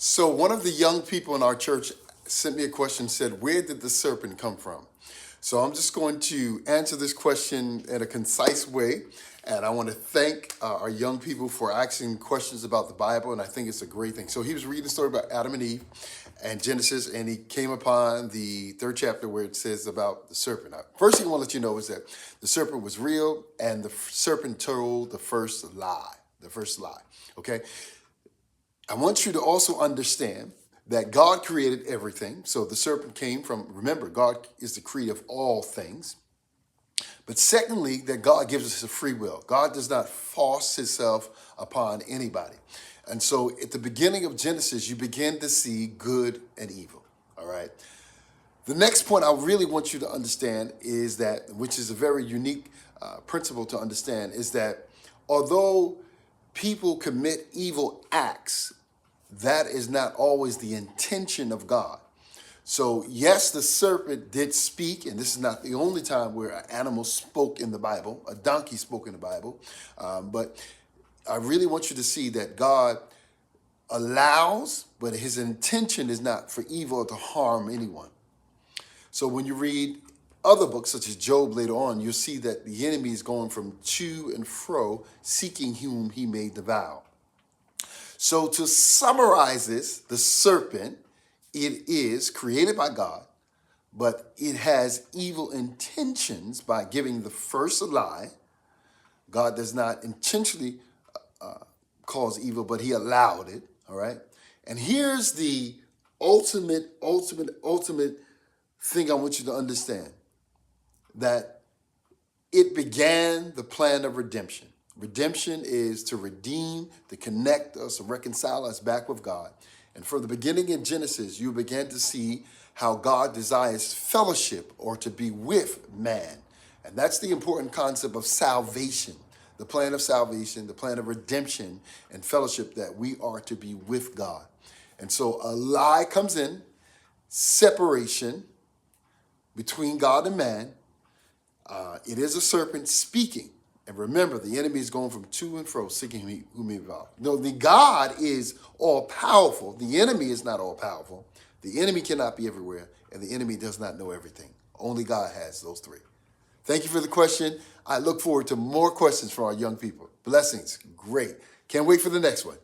So one of the young people in our church sent me a question, said, where did the serpent come from? So I'm just going to answer this question in a concise way. And I want to thank our young people for asking questions about the Bible. And I think it's a great thing. So he was reading a story about Adam and Eve and Genesis, and he came upon the third chapter where it says about the serpent. Now, first thing I want to let you know is that the serpent was real, and the serpent told the first lie. The first lie. Okay? I want you to also understand that God created everything. So the serpent came from, remember, God is the creator of all things. But secondly, that God gives us a free will. God does not force himself upon anybody. And so at the beginning of Genesis, you begin to see good and evil. All right. The next point I really want you to understand is that, which is a very unique principle to understand, is that although people commit evil acts, that is not always the intention of God. So yes, the serpent did speak, and this is not the only time where an animal spoke in the Bible. A donkey spoke in the Bible. But I really want you to see that God allows, but his intention is not for evil or to harm anyone. So when you read other books, such as Job later on, you'll see that the enemy is going from to and fro, seeking whom he may devour. So to summarize this, the serpent, it is created by God, but it has evil intentions by giving the first lie. God does not intentionally cause evil, but he allowed it, all right? And here's the ultimate thing I want you to understand, that it began the plan of redemption. Redemption is to redeem, to connect us, to reconcile us back with God. And from the beginning in Genesis, you began to see how God desires fellowship, or to be with man. And that's the important concept of salvation, the plan of salvation, the plan of redemption and fellowship, that we are to be with God. And so a lie comes in, separation between God and man. It is a serpent speaking. And remember, the enemy is going from to and fro, seeking whom he devour. No, the God is all-powerful. The enemy is not all-powerful. The enemy cannot be everywhere, and the enemy does not know everything. Only God has those three. Thank you for the question. I look forward to more questions from our young people. Blessings. Great. Can't wait for the next one.